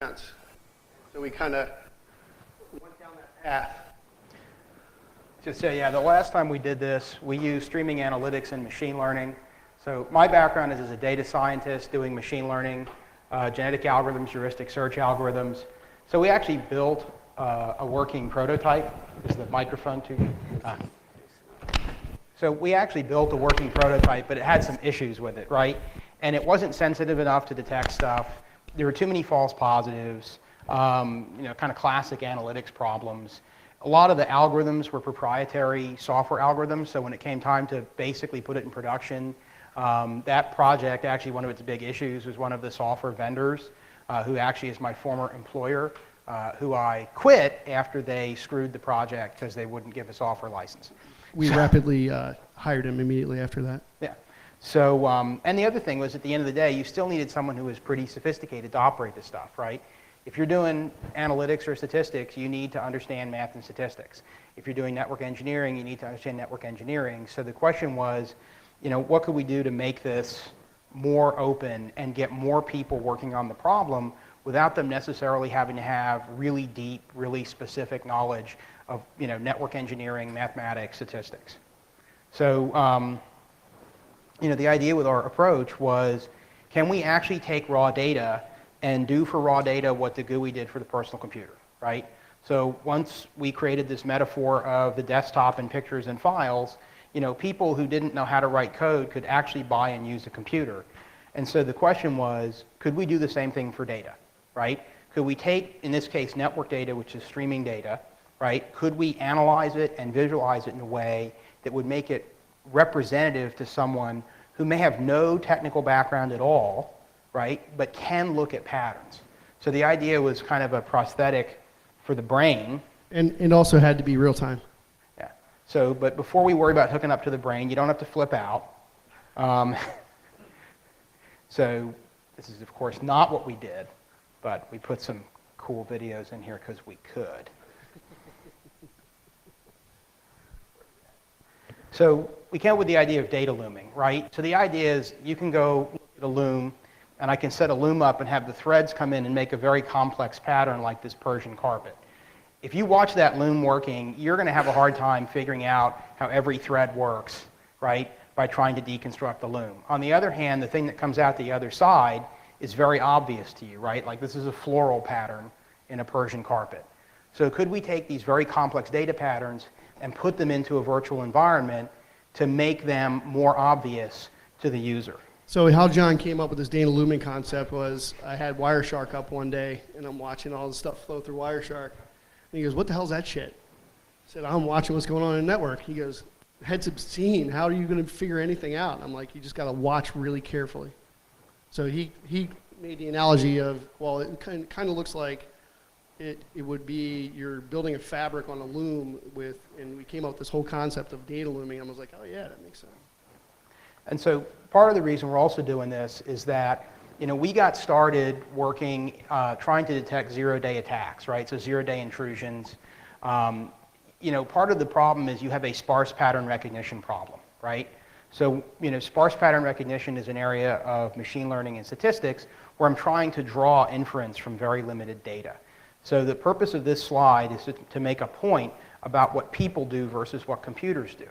sense. So we kind of went down that path. Just say, yeah, the last time we did this, we used streaming analytics and machine learning. So my background is as a data scientist doing machine learning, genetic algorithms, heuristic search algorithms. So we actually built a working prototype. Is the microphone too? So we actually built a working prototype, but it had some issues with it, right? And it wasn't sensitive enough to detect stuff. There were too many false positives, kind of classic analytics problems. A lot of the algorithms were proprietary software algorithms, so when it came time to basically put it in production, that project, actually one of its big issues was one of the software vendors, who actually is my former employer, who I quit after they screwed the project because they wouldn't give a software license. We rapidly hired him immediately after that. Yeah. So, and the other thing was, at the end of the day, you still needed someone who was pretty sophisticated to operate this stuff, right? If you're doing analytics or statistics, you need to understand math and statistics. If you're doing network engineering, you need to understand network engineering. So the question was, what could we do to make this more open and get more people working on the problem without them necessarily having to have really deep, really specific knowledge of, network engineering, mathematics, statistics. So, the idea with our approach was, can we actually take raw data and do for raw data what the GUI did for the personal computer, right? So once we created this metaphor of the desktop and pictures and files, people who didn't know how to write code could actually buy and use a computer. And so the question was, could we do the same thing for data, right? Could we take, in this case, network data, which is streaming data, right? Could we analyze it and visualize it in a way that would make it representative to someone who may have no technical background at all, right, but can look at patterns? So the idea was kind of a prosthetic for the brain. And it also had to be real time. Yeah. So, but before we worry about hooking up to the brain, you don't have to flip out. So this is, of course, not what we did, but we put some cool videos in here because we could. So we came up with the idea of data looming, right? So the idea is you can go look at a loom, and I can set a loom up and have the threads come in and make a very complex pattern like this Persian carpet. If you watch that loom working, you're going to have a hard time figuring out how every thread works, right, by trying to deconstruct the loom. On the other hand, the thing that comes out the other side is very obvious to you, right? Like this is a floral pattern in a Persian carpet. So could we take these very complex data patterns and put them into a virtual environment to make them more obvious to the user? So how John came up with this data looming concept was, I had Wireshark up one day, and I'm watching all the stuff flow through Wireshark. And he goes, what the hell's that shit? I said, I'm watching what's going on in the network. He goes, it's obscene. How are you going to figure anything out? And I'm like, you just got to watch really carefully. So he made the analogy of, well, it kind of looks like it would be you're building a fabric on a loom and we came up with this whole concept of data looming. And I was like, oh yeah, that makes sense. And so part of the reason we're also doing this is that, we got started working, trying to detect zero-day attacks, right? So zero-day intrusions. Part of the problem is you have a sparse pattern recognition problem, right? So, sparse pattern recognition is an area of machine learning and statistics where I'm trying to draw inference from very limited data. So the purpose of this slide is to make a point about what people do versus what computers do.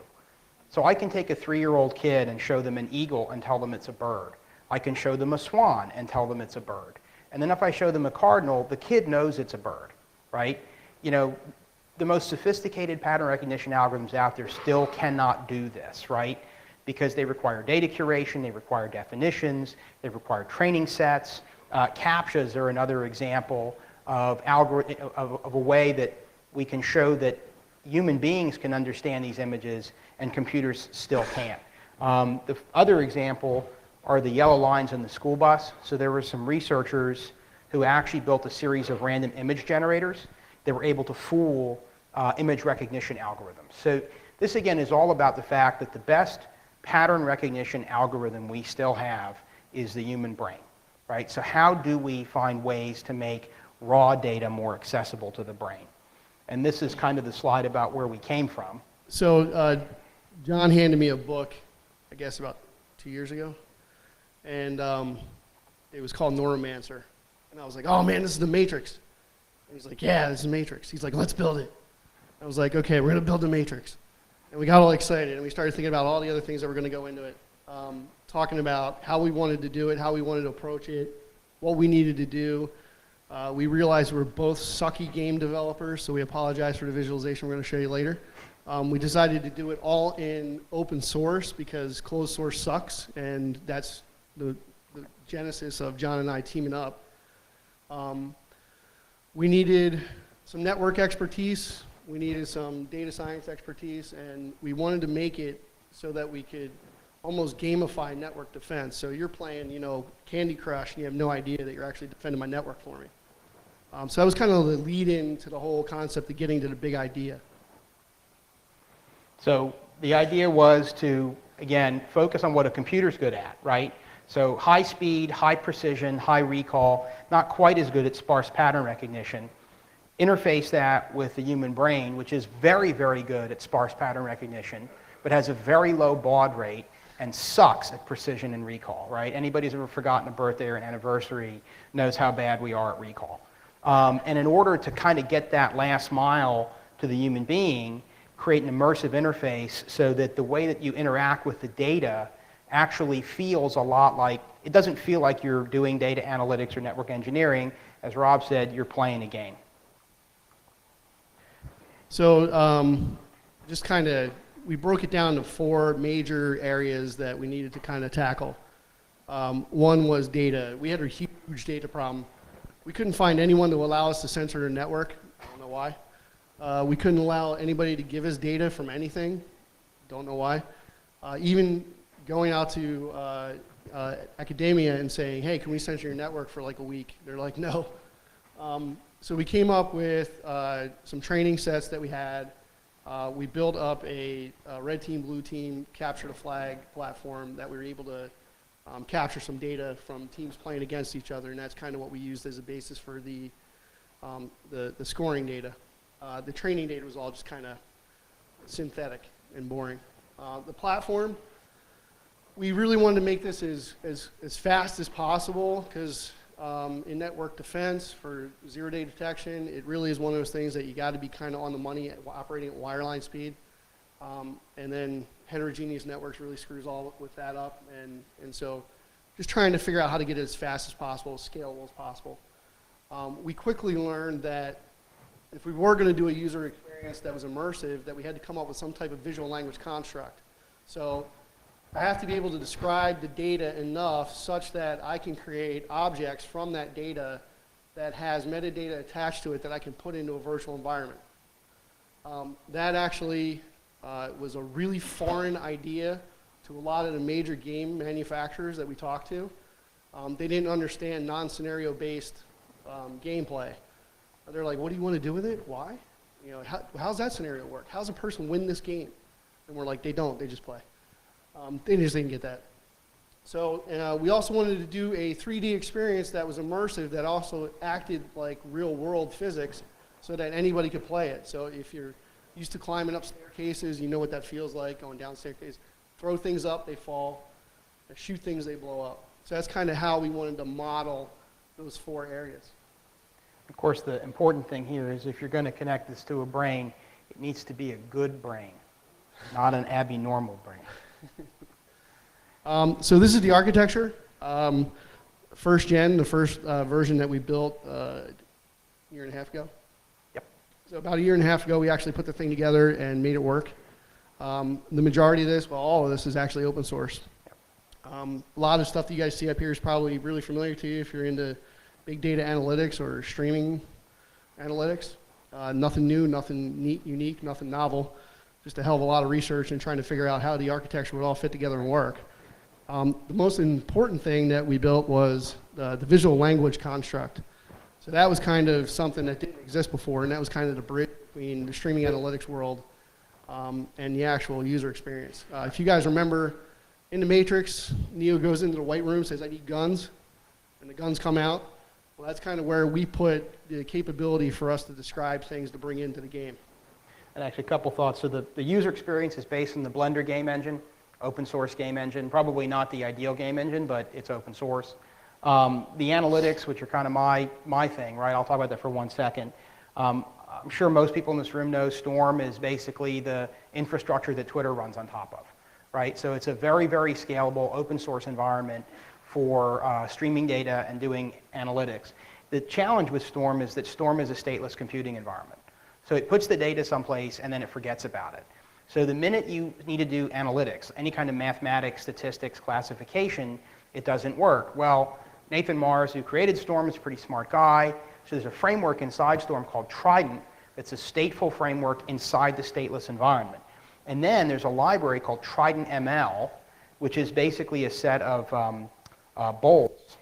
So I can take a 3-year-old kid and show them an eagle and tell them it's a bird. I can show them a swan and tell them it's a bird. And then if I show them a cardinal, the kid knows it's a bird, right? The most sophisticated pattern recognition algorithms out there still cannot do this, right? Because they require data curation, they require definitions, they require training sets. CAPTCHAs are another example of a way that we can show that human beings can understand these images and computers still can't. The other example are the yellow lines in the school bus. So there were some researchers who actually built a series of random image generators that were able to fool image recognition algorithms. So this again is all about the fact that the best pattern recognition algorithm we still have is the human brain, right? So how do we find ways to make raw data more accessible to the brain? And this is kind of the slide about where we came from. So John handed me a book, I guess about 2 years ago, and it was called Neuromancer. And I was like, oh man, this is the Matrix. And he's like, yeah, this is Matrix. He's like, let's build it. I was like, okay, we're going to build the Matrix. And we got all excited, and we started thinking about all the other things that were going to go into it, talking about how we wanted to do it, how we wanted to approach it, what we needed to do. We realized we're both sucky game developers, so we apologize for the visualization we're going to show you later. We decided to do it all in open source because closed source sucks, and that's the genesis of John and I teaming up. We needed some network expertise. We needed some data science expertise, and we wanted to make it so that we could almost gamify network defense. So you're playing, you know, Candy Crush, and you have no idea that you're actually defending my network for me. So that was kind of the lead-in to the whole concept of getting to the big idea. So the idea was to, again, focus on what a computer's good at, right? So high speed, high precision, high recall, not quite as good at sparse pattern recognition. Interface that with the human brain, which is very, very good at sparse pattern recognition, but has a very low baud rate and sucks at precision and recall, right? Anybody who's ever forgotten a birthday or an anniversary knows how bad we are at recall. And in order to kind of get that last mile to the human being, create an immersive interface so that the way that you interact with the data actually feels a lot like, it doesn't feel like you're doing data analytics or network engineering. As Rob said, you're playing a game. So just kind of, we broke it down to 4 major areas that we needed to kind of tackle. One was data. We had a huge data problem. We couldn't find anyone to allow us to censor the network. I don't know why. We couldn't allow anybody to give us data from anything. Don't know why. Even going out to academia and saying, hey, can we censor your network for like a week? They're like, no. So we came up with some training sets that we had. We built up a red team, blue team, capture the flag platform that we were able to capture some data from teams playing against each other, and that's kind of what we used as a basis for the scoring data. The training data was all just kind of synthetic and boring. The platform, we really wanted to make this as fast as possible because in network defense for zero-day detection, it really is one of those things that you got to be kind of on the money at operating at wireline speed. And then heterogeneous networks really screws all with that up. And so just trying to figure out how to get it as fast as possible, as scalable as possible. We quickly learned that if we were going to do a user experience that was immersive, that we had to come up with some type of visual language construct. So I have to be able to describe the data enough such that I can create objects from that data that has metadata attached to it that I can put into a virtual environment. That actually was a really foreign idea to a lot of the major game manufacturers that we talked to. They didn't understand non-scenario based gameplay. They're like, what do you want to do with it? Why? You know, how's that scenario work? How's a person win this game? And we're like, they don't, they just play. They just didn't get that. So we also wanted to do a 3D experience that was immersive that also acted like real world physics so that anybody could play it. So if you're used to climbing up staircases, you know what that feels like, going down staircases. Throw things up, they fall. Shoot things, they blow up. So that's kind of how we wanted to model those 4 areas. Of course, the important thing here is if you're going to connect this to a brain, it needs to be a good brain, not an abnormal brain. So this is the architecture. First gen, the first version that we built a year and a half ago. Yep. So about a year and a half ago, we actually put the thing together and made it work. The majority of this, well, all of this is actually open source. A lot of stuff that you guys see up here is probably really familiar to you if you're into big data analytics or streaming analytics. Nothing new, nothing neat, unique, nothing novel. Just a hell of a lot of research and trying to figure out how the architecture would all fit together and work. The most important thing that we built was the visual language construct. So that was kind of something that didn't exist before, and that was kind of the bridge between the streaming analytics world and the actual user experience. If you guys remember, in the Matrix, Neo goes into the white room, says, I need guns, and the guns come out. Well, that's kind of where we put the capability for us to describe things to bring into the game. And actually, a couple thoughts. So the user experience is based on the Blender game engine, open source game engine. Probably not the ideal game engine, but it's open source. The analytics, which are kind of my thing, right? I'll talk about that for 1 second. I'm sure most people in this room know Storm is basically the infrastructure that Twitter runs on top of, right? So it's a very, very scalable open source environment for streaming data and doing analytics. The challenge with Storm is that Storm is a stateless computing environment. So it puts the data someplace and then it forgets about it. So the minute you need to do analytics, any kind of mathematics, statistics, classification, it doesn't work. Well, Nathan Mars, who created Storm, is a pretty smart guy. So there's a framework inside Storm called Trident that's a stateful framework inside the stateless environment. And then there's a library called Trident ML, which is basically a set of bolts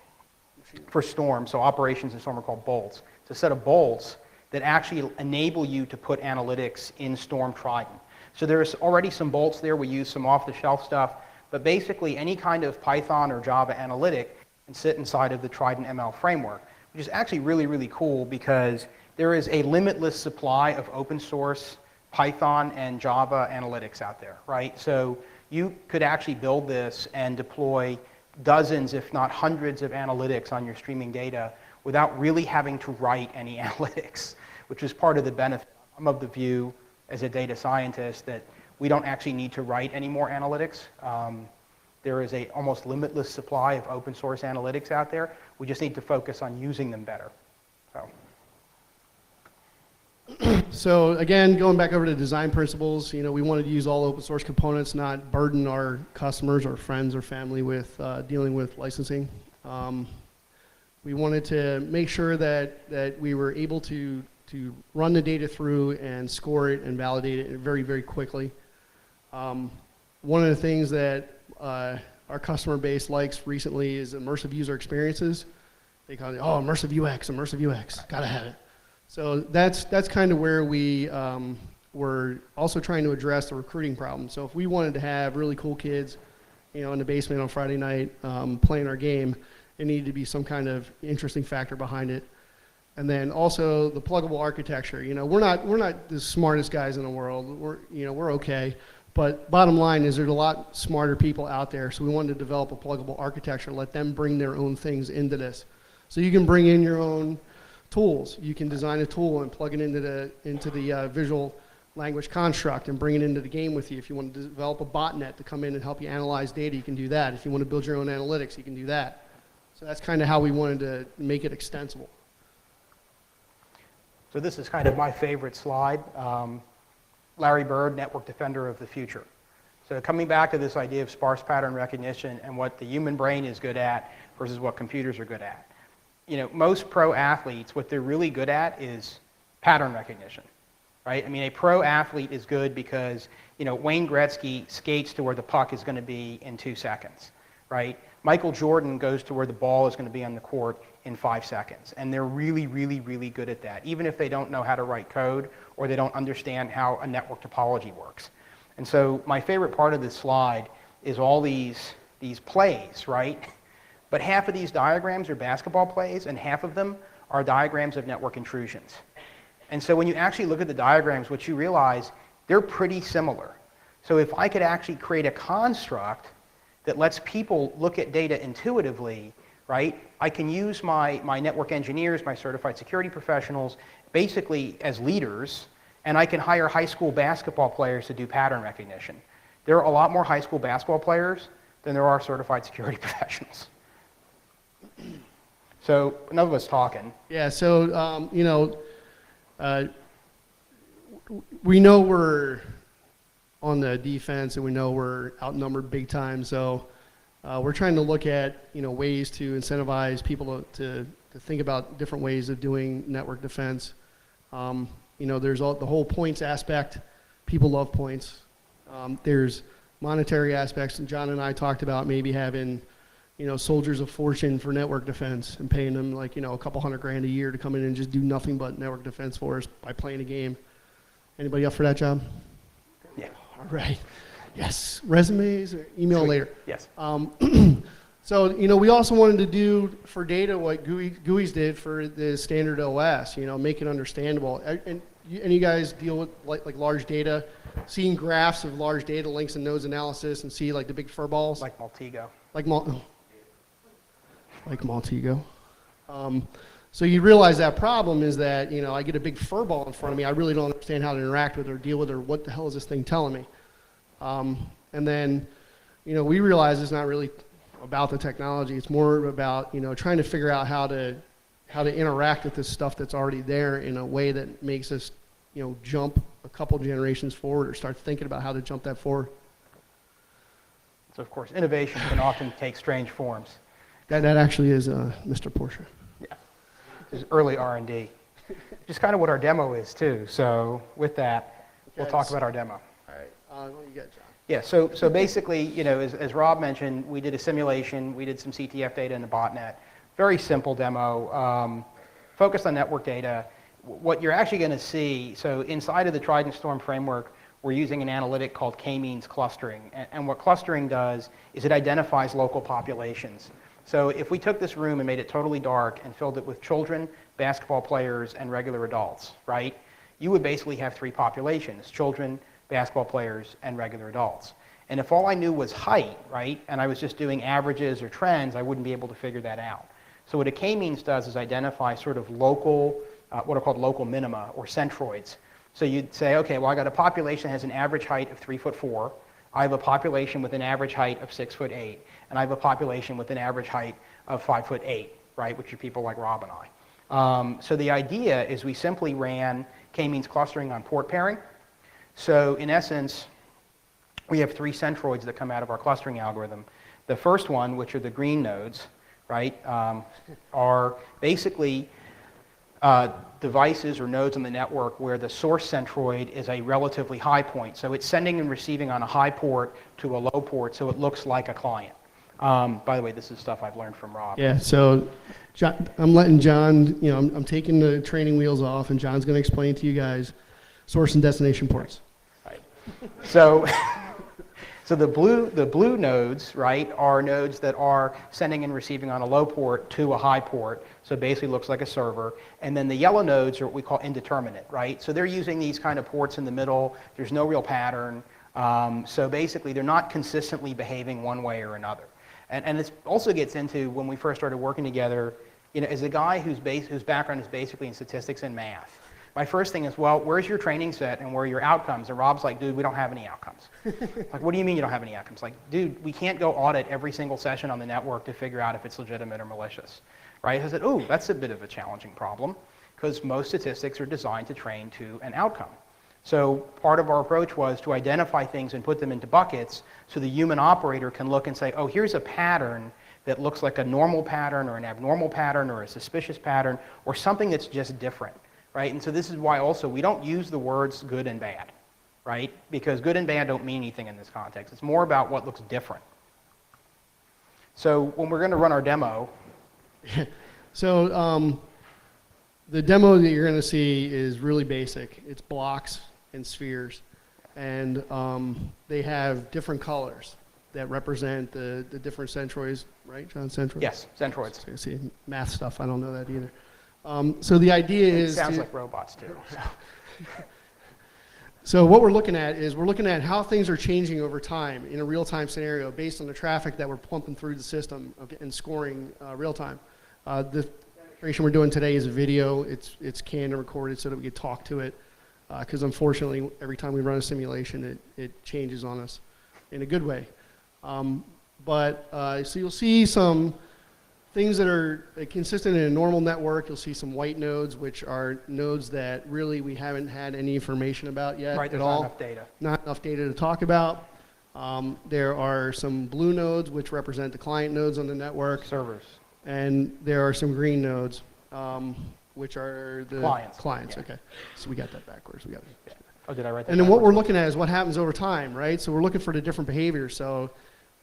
for Storm. So operations in Storm are called bolts. It's a set of bolts that actually enable you to put analytics in Storm Trident. So there's already some bolts there. We use some off-the-shelf stuff. But basically, any kind of Python or Java analytic can sit inside of the Trident ML framework, which is actually really, really cool because there is a limitless supply of open source Python and Java analytics out there, right? So you could actually build this and deploy dozens, if not hundreds, of analytics on your streaming data without really having to write any analytics, which is part of the benefit. I'm of the view as a data scientist that we don't actually need to write any more analytics. There is a almost limitless supply of open source analytics out there. We just need to focus on using them better. So again, going back over to design principles, we wanted to use all open source components, not burden our customers or friends or family with dealing with licensing. We wanted to make sure that we were able to run the data through and score it and validate it very, very quickly. One of the things that our customer base likes recently is immersive user experiences. They call it, oh, immersive UX, gotta have it. So that's kind of where we were also trying to address the recruiting problem. So if we wanted to have really cool kids, in the basement on Friday night playing our game, it needed to be some kind of interesting factor behind it. And then also the pluggable architecture. We're not the smartest guys in the world. We're okay. But bottom line is there's a lot smarter people out there. So we wanted to develop a pluggable architecture, let them bring their own things into this. So you can bring in your own tools. You can design a tool and plug it into the visual language construct and bring it into the game with you. If you want to develop a botnet to come in and help you analyze data, you can do that. If you want to build your own analytics, you can do that. So that's kind of how we wanted to make it extensible. So this is kind of my favorite slide. Larry Bird, Network Defender of the Future. So coming back to this idea of sparse pattern recognition and what the human brain is good at versus what computers are good at. Most pro athletes, what they're really good at is pattern recognition, right? I mean, a pro athlete is good because, Wayne Gretzky skates to where the puck is going to be in 2 seconds, right? Michael Jordan goes to where the ball is going to be on the court in 5 seconds. And they're really, really, really good at that, even if they don't know how to write code or they don't understand how a network topology works. And so my favorite part of this slide is all these plays, right? But half of these diagrams are basketball plays, and half of them are diagrams of network intrusions. And so when you actually look at the diagrams, what you realize, they're pretty similar. So if I could actually create a construct that lets people look at data intuitively, right, I can use my network engineers, my certified security professionals, basically as leaders, and I can hire high school basketball players to do pattern recognition. There are a lot more high school basketball players than there are certified security professionals. So enough of us talking. Yeah, so, we know we're on the defense and we know we're outnumbered big time. So we're trying to look at, ways to incentivize people to think about different ways of doing network defense. There's the whole points aspect. People love points. There's monetary aspects, and John and I talked about maybe having soldiers of fortune for network defense and paying them like, a couple $100,000 a year to come in and just do nothing but network defense for us by playing a game. Anybody up for that job? Yeah. All right. Yes. Resumes or email Sweet. later. Yes. So, we also wanted to do for data what GUIs did for the standard OS, make it understandable. And you guys deal with like large data, seeing graphs of large data links and nodes analysis and see like the big fur balls? Like Maltego. Like like Montego. So you realize that problem is that, you know, I get a big fur ball in front of me. I really don't understand how to interact with it or deal with it or what the hell is this thing telling me. And then, you know, we realize it's not really about the technology. It's more about, you know, trying to figure out how to interact with this stuff that's already there in a way that makes us, you know, jump a couple generations forward or start thinking about how to jump that forward. So of course, innovation can often take strange forms. That actually is Mr. Porsche. Yeah, it's early R&D. Just kind of what our demo is too. So with that, we'll talk about our demo. All right, what you got, John? Yeah, so basically, you know, as Rob mentioned, we did a simulation, we did some CTF data in the botnet. Very simple demo, focused on network data. What you're actually going to see, so inside of the Trident Storm framework, we're using an analytic called k-means clustering. And what clustering does is it identifies local populations. So if we took this room and made it totally dark and filled it with children, basketball players, and regular adults, right? You would basically have three populations: children, basketball players, and regular adults. And if all I knew was height, right, and I was just doing averages or trends, I wouldn't be able to figure that out. So what a k-means does is identify sort of local, what are called local minima, or centroids. So you'd say, okay, well, I got a population that has an average height of 3'4". I have a population with an average height of 6'8", and I have a population with an average height of 5'8", right, which are people like Rob and I. So the idea is we simply ran k-means clustering on port pairing. So in essence, we have three centroids that come out of our clustering algorithm. The first one, which are the green nodes, right, are basically devices or nodes on the network where the source centroid is a relatively high point. So it's sending and receiving on a high port to a low port, so it looks like a client. By the way, this is stuff I've learned from Rob. Yeah, so John, I'm letting John, you know, I'm taking the training wheels off, and John's going to explain to you guys source and destination ports. Right. So, so the blue nodes, right, are nodes that are sending and receiving on a low port to a high port. So it basically looks like a server. And then the yellow nodes are what we call indeterminate, right? So they're using these kind of ports in the middle. There's no real pattern. So basically, they're not consistently behaving one way or another. And this also gets into when we first started working together, you know, as a guy whose background is basically in statistics and math. My first thing is, well, where's your training set and where are your outcomes? And Rob's like, dude, we don't have any outcomes. Like, what do you mean you don't have any outcomes? Like, dude, we can't go audit every single session on the network to figure out if it's legitimate or malicious, right? I said, oh, that's a bit of a challenging problem because most statistics are designed to train to an outcome. So part of our approach was to identify things and put them into buckets so the human operator can look and say, oh, here's a pattern that looks like a normal pattern or an abnormal pattern or a suspicious pattern or something that's just different. Right? And so this is why also we don't use the words good and bad, right? Because good and bad don't mean anything in this context. It's more about what looks different. So when we're going to run our demo. So the demo that you're going to see is really basic. It's blocks and spheres. And they have different colors that represent the different centroids, right, John? Centroids? Yes, centroids. So you see math stuff, I don't know that either. So the idea is... It sounds like robots, too. So what we're looking at is we're looking at how things are changing over time in a real-time scenario based on the traffic that we're pumping through the system and scoring real-time. The demonstration we're doing today is a video. It's canned and recorded so that we can talk to it. Because unfortunately, every time we run a simulation, it changes on us in a good way. So you'll see some things that are consistent in a normal network. You'll see some white nodes, which are nodes that really we haven't had any information about yet Right, at all. not enough data. Not enough data to talk about. There are some blue nodes, which represent the client nodes on the network. Servers. And there are some green nodes, which are the clients. Yeah. Okay, so we got that backwards. We got it. Oh, did I write that And then what backwards? we're looking at is what happens over time, right? So we're looking for the different behaviors. So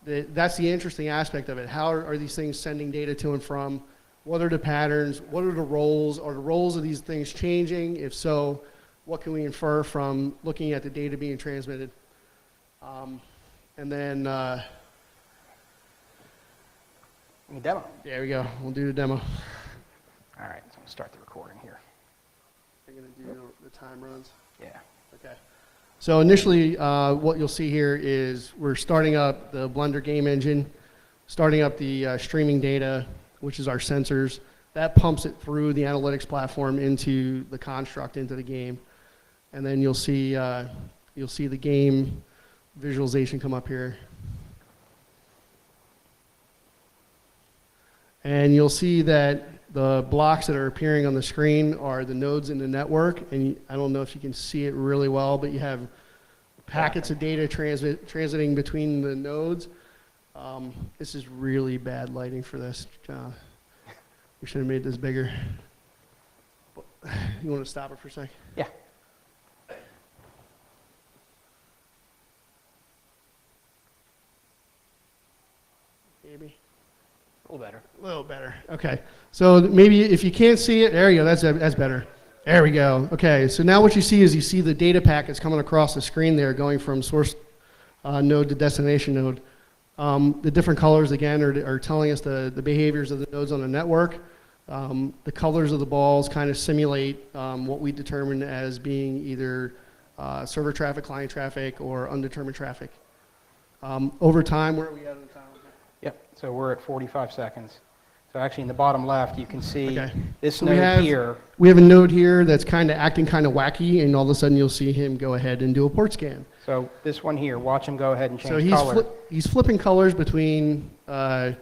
that's the interesting aspect of it. How are these things sending data to and from? What are the patterns? What are the roles? Are the roles of these things changing? If so, what can we infer from looking at the data being transmitted? And then, Demo. there we go. We'll do the demo. All right, so I'm going to start the recording here. You're going to do the time runs? Yeah. Okay. So initially, what you'll see here is we're starting up the Blender game engine, starting up the streaming data, which is our sensors. That pumps it through the analytics platform into the construct, into the game. And then you'll see the game visualization come up here. And you'll see that the blocks that are appearing on the screen are the nodes in the network. And I don't know if you can see it really well, but you have packets of data transiting between the nodes. This is really bad lighting for this. We should have made this bigger. You want to stop it for a sec? Yeah. Maybe. A little better. A little better. Okay. So maybe if you can't see it, there you go. That's better. There we go. Okay. So now what you see is you see the data packets coming across the screen there, going from source node to destination node. The different colors again are telling us the behaviors of the nodes on the network. The colors of the balls kind of simulate what we determine as being either server traffic, client traffic, or undetermined traffic. Over time, where are we at on time? Yep, so we're at 45 seconds. So actually in the bottom left, you can see this So node here. We have a node here that's kind of acting kind of wacky, and all of a sudden you'll see him go ahead and do a port scan. So this one here, watch him go ahead and change So color. he's flipping colors between green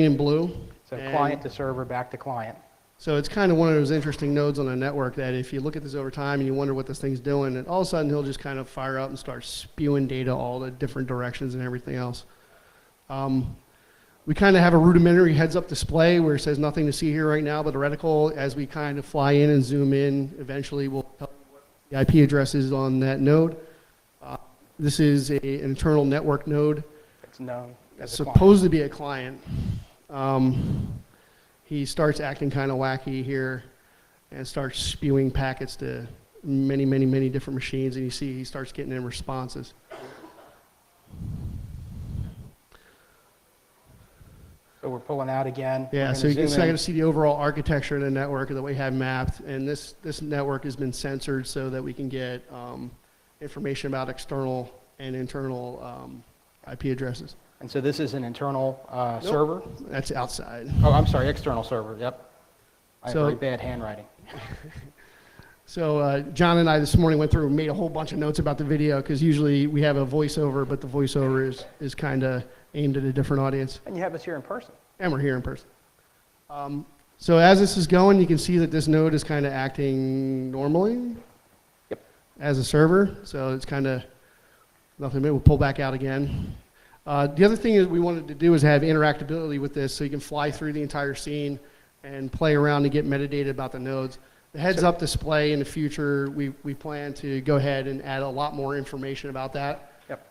and blue. So client to server, back to client. So it's kind of one of those interesting nodes on a network that if you look at this over time and you wonder what this thing's doing, and all of a sudden he'll just kind of fire up and start spewing data all the different directions and everything else. We kind of have a rudimentary heads-up display where it says nothing to see here right now, but the reticle, as we kind of fly in and zoom in, eventually will tell you what the IP address is on that node. This is an internal network node. It's known as It's a client. supposed to be a client. He starts acting kind of wacky here and starts spewing packets to many, many, many different machines, and you see he starts getting in responses. So we're pulling out again. Yeah, so you can kind of see the overall architecture of the network that we have mapped, and this network has been censored so that we can get information about external and internal IP addresses. And so this is an internal server? That's outside. Oh, I'm sorry, external server, yep. I have So- very bad handwriting. So John and I this morning went through and made a whole bunch of notes about the video, because usually we have a voiceover, but the voiceover is kind of aimed at a different audience. And you have us here in person. And we're here in person. So as this is going, you can see that this node is kind of acting normally as a server. So it's kind of nothing. We'll pull back out again. The other thing is we wanted to do is have interactability with this, so you can fly through the entire scene and play around and get metadata about the nodes. The heads-up display in the future, we plan to go ahead and add a lot more information about that. Yep.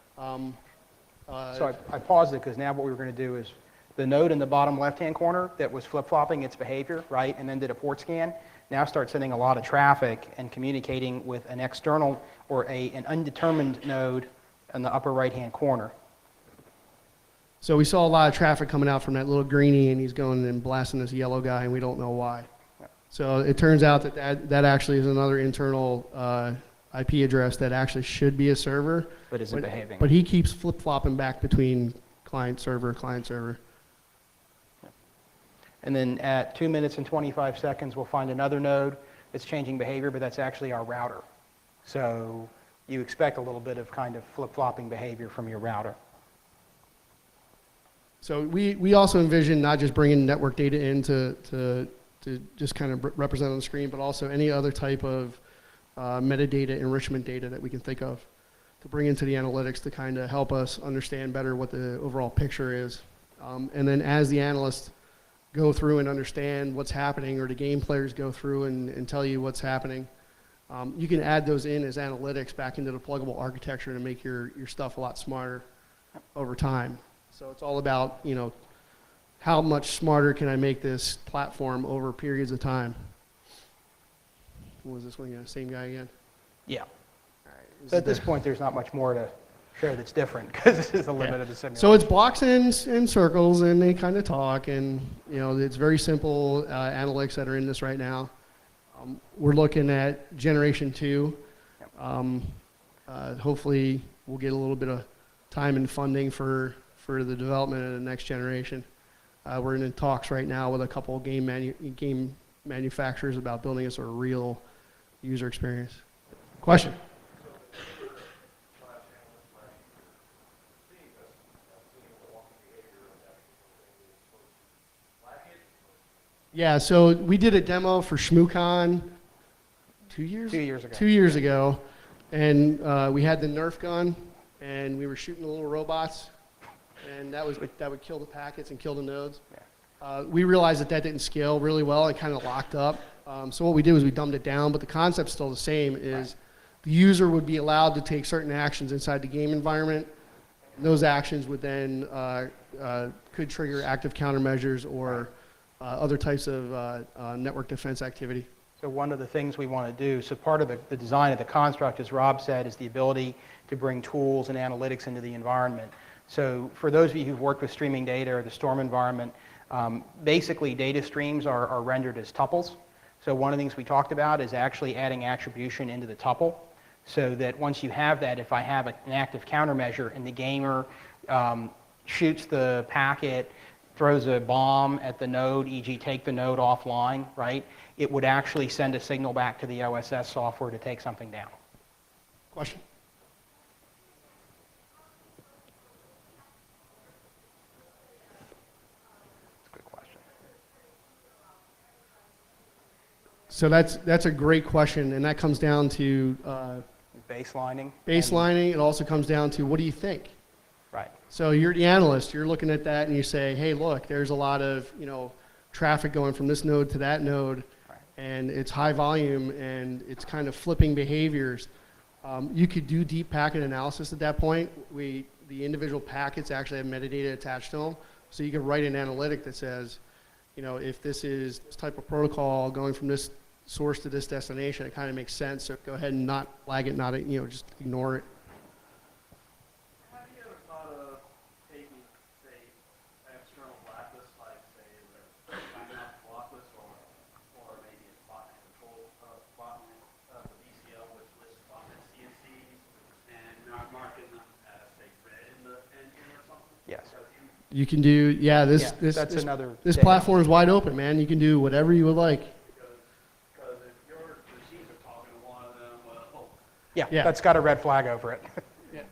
So I paused it because now what we were going to do is the node in the bottom left-hand corner that was flip-flopping its behavior, right, and then did a port scan, now start sending a lot of traffic and communicating with an external or an undetermined node in the upper right-hand corner. So we saw a lot of traffic coming out from that little greenie, and he's going and blasting this yellow guy, and we don't know why. So it turns out that actually is another internal IP address that actually should be a server. But isn't behaving. But he keeps flip-flopping back between client-server, client-server. And then at 2 minutes and 25 seconds, we'll find another node that's changing behavior, but that's actually our router. So you expect a little bit of kind of flip-flopping behavior from your router. So we also envision not just bringing network data in to just kind of represent on the screen, but also any other type of metadata enrichment data that we can think of to bring into the analytics to kind of help us understand better what the overall picture is. And then as the analysts go through and understand what's happening, or the game players go through and tell you what's happening, you can add those in as analytics back into the pluggable architecture to make your stuff a lot smarter over time. So it's all about, you know, how much smarter can I make this platform over periods of time? What was this one again? Same guy again? Yeah. All right. So at this point, there's not much more to show that's different because this is the limit of the simulation. So it's blocks and circles, and they kind of talk, and you know it's very simple analytics that are in this right now. We're looking at generation 2. Hopefully, we'll get a little bit of time and funding for the development of the next generation. We're in talks right now with a couple of game manufacturers about building a sort of real user experience. Question? Yeah, so we did a demo for ShmooCon 2 years? 2 years ago. 2 years ago, and we had the Nerf gun, and we were shooting the little robots, and that would kill the packets and kill the nodes. Yeah. We realized that didn't scale really well. It kind of locked up. So what we did was we dumbed it down, but the concept's still the same. Is the user would be allowed to take certain actions inside the game environment. And those actions would then could trigger active countermeasures or other types of network defense activity. So one of the things we want to do, so part of the design of the construct, as Rob said, is the ability to bring tools and analytics into the environment. So for those of you who've worked with streaming data or the Storm environment, basically data streams are rendered as tuples. So one of the things we talked about is actually adding attribution into the tuple, so that once you have that, if I have an active countermeasure and the gamer shoots the packet, throws a bomb at the node, e.g. take the node offline, right? It would actually send a signal back to the OSS software to take something down. Question? That's a good question. So that's a great question, and that comes down to Baselining. baselining. It also comes down to what do you think? Right. So you're the analyst. You're looking at that, and you say, "Hey, look, there's a lot of traffic going from this node to that node, and it's high volume, and it's kind of flipping behaviors." You could do deep packet analysis at that point. The individual packets actually have metadata attached to them, so you could write an analytic that says, if this is this type of protocol going from this source to this destination, it kind of makes sense. So go ahead and not flag it, not just ignore it. Have you ever thought of taking, say, an external blacklist, like, say, the timeout blacklist, or maybe a botnet control botnet, the BCL, which lists botnet CNCs, and not marking them as, say, red in the engine or something? Yes. You can do, this platform is wide open, man. You can do whatever you would like. Because if your machines are talking to one of them, well, Yeah, that's got a red flag over it. Yeah.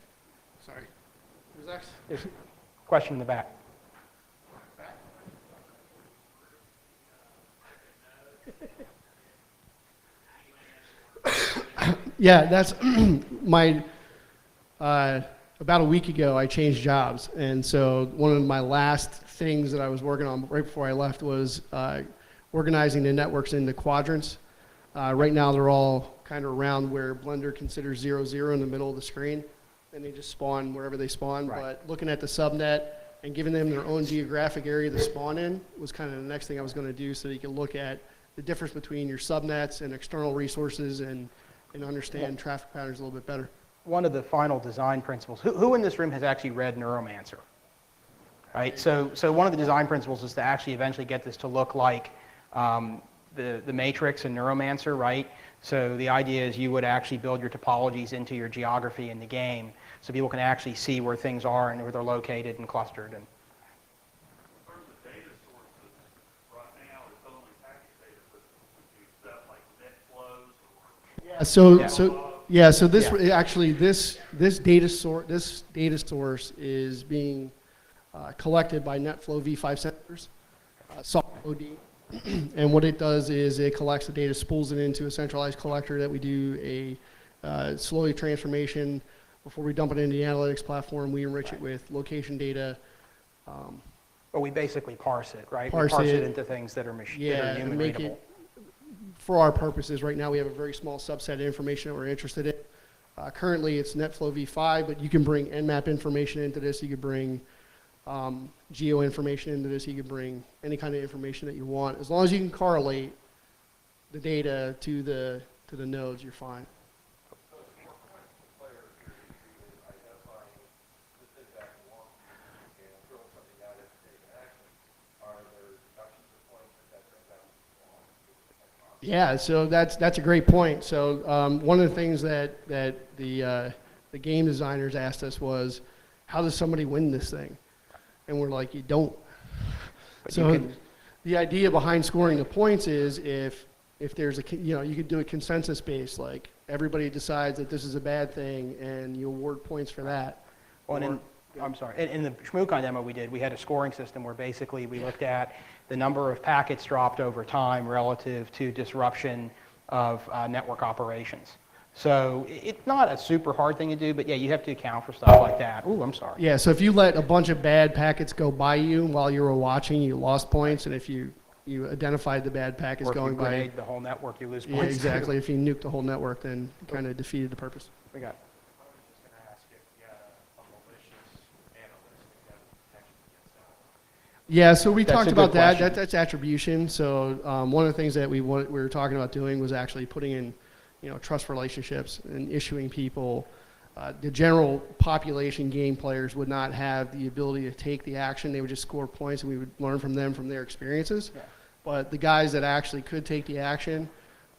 Sorry. Who's next? There's a question in the back. Yeah, that's my. About a week ago, I changed jobs, and so one of my last things that I was working on right before I left was organizing the networks into quadrants. Right now, they're all kind of around where Blender considers 0, 0 in the middle of the screen, and they just spawn wherever they spawn. Right. But looking at the subnet and giving them their own geographic area to spawn in was kind of the next thing I was going to do, so that you can look at the difference between your subnets and external resources and understand traffic patterns a little bit better. One of the final design principles, who in this room has actually read Neuromancer? Right, so one of the design principles is to actually eventually get this to look like the Matrix and Neuromancer, right? So the idea is you would actually build your topologies into your geography in the game, so people can actually see where things are and where they're located and clustered. And in terms of data sources, right now it's only package data, but do stuff like net flows or So this actually this data source is being collected by NetFlow v5 sensors, soft OD, and what it does is it collects the data, spools it into a centralized collector that we do a slowly transformation before we dump it into the analytics platform. We enrich it with location data. But we basically parse it, right? Parse we parse it it into things that are make human readable. it. For our purposes, right now we have a very small subset of information that we're interested in. Currently, it's NetFlow v5, but you can bring Nmap information into this. You could bring geo information into this. You could bring any kind of information that you want. As long as you can correlate the data to the nodes, you're fine. Yeah, so that's a great point. So one of the things that the game designers asked us was, how does somebody win this thing? And we're like, you don't. But So you can, the idea behind scoring the points is if there's you could do a consensus based, like everybody decides that this is a bad thing and you award points for that. well, Or- I'm sorry, in the ShmooCon demo we had a scoring system where basically we looked at the number of packets dropped over time relative to disruption of network operations. So it's not a super hard thing to do, but yeah, you have to account for stuff like that. Ooh, I'm sorry. Yeah, so if you let a bunch of bad packets go by you while you were watching, you lost points, and if you identified the bad packets Or if you going by, grenade the whole network, you lose yeah, points. exactly. If you nuked the whole network, then you kind of defeated the purpose. We got. I was just going to ask if you had a malicious analyst, if you have protection against that. Yeah, so we That's talked a about good that. question. That's attribution. So one of the things that we were talking about doing was actually putting in, trust relationships and issuing people. The general population game players would not have the ability to take the action. They would just score points, and we would learn from them from their experiences. Yeah. But the guys that actually could take the action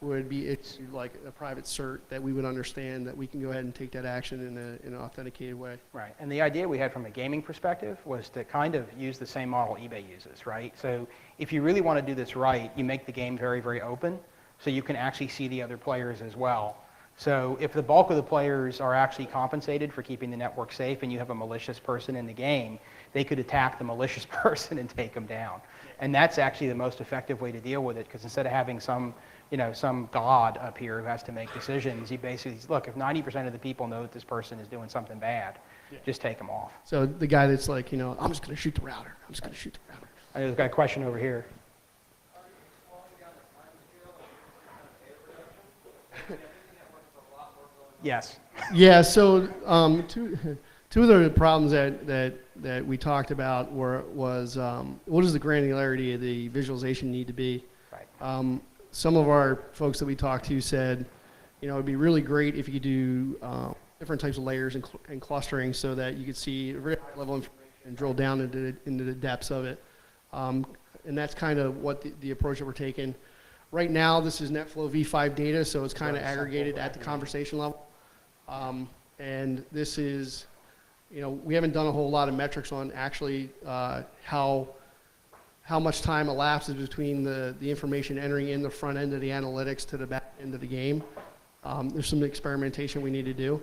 would be it's like a private cert that we would understand that we can go ahead and take that action in an authenticated way. Right, and the idea we had from a gaming perspective was to kind of use the same model eBay uses, right? So if you really want to do this right, you make the game very, very open, so you can actually see the other players as well. So if the bulk of the players are actually compensated for keeping the network safe and you have a malicious person in the game, they could attack the malicious person and take them down. And that's actually the most effective way to deal with it, because instead of having some god up here who has to make decisions, you basically, look, if 90% of the people know that this person is doing something bad, just take them off. So the guy that's like, I'm just going to shoot the router. I'm just going to shoot the router. I've got a question over here. Are you slowing down the time scale of data production? Everything that works a lot more going on. Yes. Yeah, so two of the problems that we talked about was what does the granularity of the visualization need to be? Right. Some of our folks that we talked to said, it'd be really great if you could do different types of layers and clustering so that you could see a very high level information and drill down into the depths of it. And that's kind of what the approach that we're taking. Right now, this is NetFlow v5 data, so it's kind of aggregated at the conversation level. And this is, we haven't done a whole lot of metrics on actually how much time elapses between the information entering in the front end of the analytics to the back end of the game. There's some experimentation we need to do.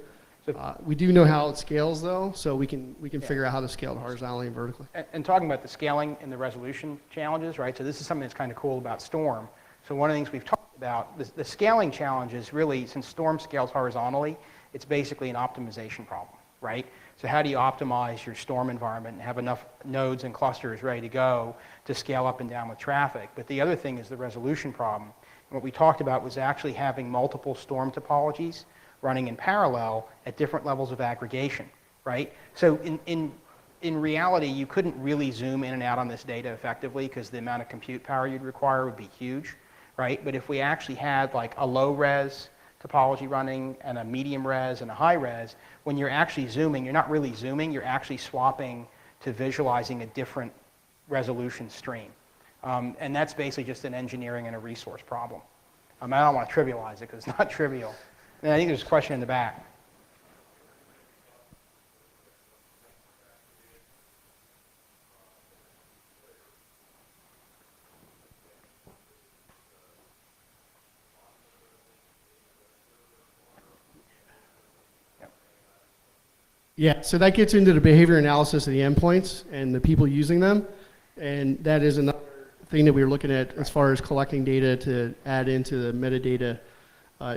We do know how it scales though, so we can figure out how to scale it horizontally and vertically. And talking about the scaling and the resolution challenges, right? So this is something that's kind of cool about Storm. So one of the things we've talked about, the scaling challenge is really, since Storm scales horizontally, it's basically an optimization problem, right? So how do you optimize your Storm environment and have enough nodes and clusters ready to go to scale up and down with traffic? But the other thing is the resolution problem. And what we talked about was actually having multiple Storm topologies running in parallel at different levels of aggregation, right? So in reality, you couldn't really zoom in and out on this data effectively because the amount of compute power you'd require would be huge, right? But if we actually had like a low res topology running and a medium res and a high res, when you're actually zooming, you're not really zooming, you're actually swapping to visualizing a different resolution stream. And that's basically just an engineering and a resource problem. I don't want to trivialize it because it's not trivial. And I think there's a question in the back. Yeah, so that gets into the behavior analysis of the endpoints and the people using them. And that is another thing that we were looking at as far as collecting data to add into the metadata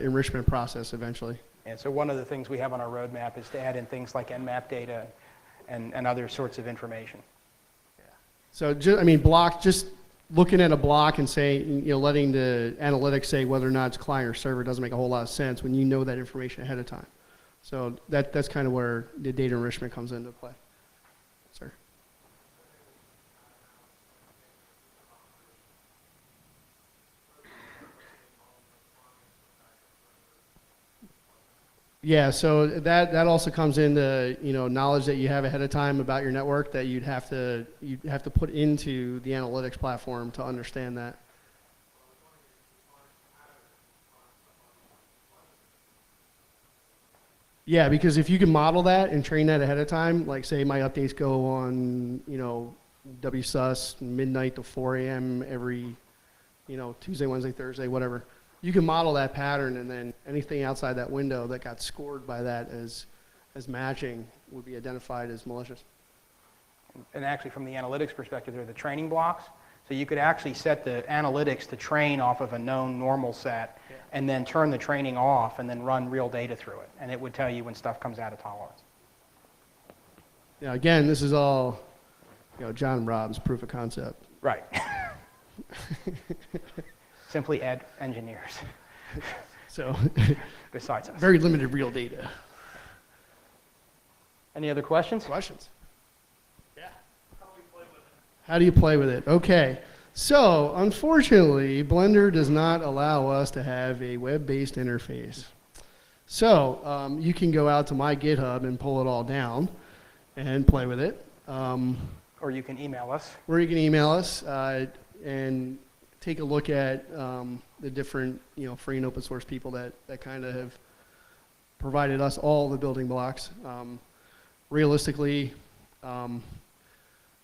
enrichment process eventually. And so one of the things we have on our roadmap is to add in things like Nmap data and other sorts of information. So, just looking at a block and saying, letting the analytics say whether or not it's client or server doesn't make a whole lot of sense when you know that information ahead of time. So that's kind of where the data enrichment comes into play. Sir. Yeah, so that also comes into knowledge that you have ahead of time about your network that you'd have to put into the analytics platform to understand that. Yeah, because if you can model that and train that ahead of time, like say my updates go on WSUS, midnight to 4 a.m. every, Tuesday, Wednesday, Thursday, whatever. You can model that pattern, and then anything outside that window that got scored by that as matching would be identified as malicious. And actually, from the analytics perspective, they're the training blocks. So you could actually set the analytics to train off of a known normal set, and then turn the training off, and then run real data through it. And it would tell you when stuff comes out of tolerance. Now, again, this is all, John and Rob's proof of concept. Right. Simply add engineers. So, Besides us. very limited real data. Any other questions? Questions? Yeah. How do you play with it? Okay. So, unfortunately, Blender does not allow us to have a web-based interface. So, you can go out to my GitHub and pull it all down and play with it. Or you can email us. Or you can email us and take a look at the different, free and open source people that kind of have provided us all the building blocks. Realistically,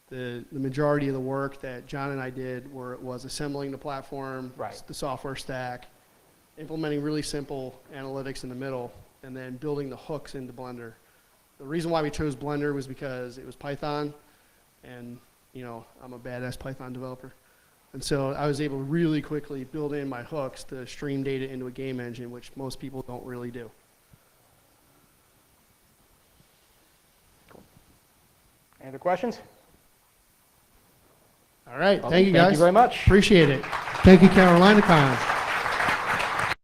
the majority of the work that John and I did was assembling the platform, Right. the software stack, implementing really simple analytics in the middle, and then building the hooks into Blender. The reason why we chose Blender was because it was Python, and I'm a badass Python developer. And so I was able to really quickly build in my hooks to stream data into a game engine, which most people don't really do. Any other questions? All right, Well, thank you guys. Thank you very much. Appreciate it. Thank you, CarolinaCon.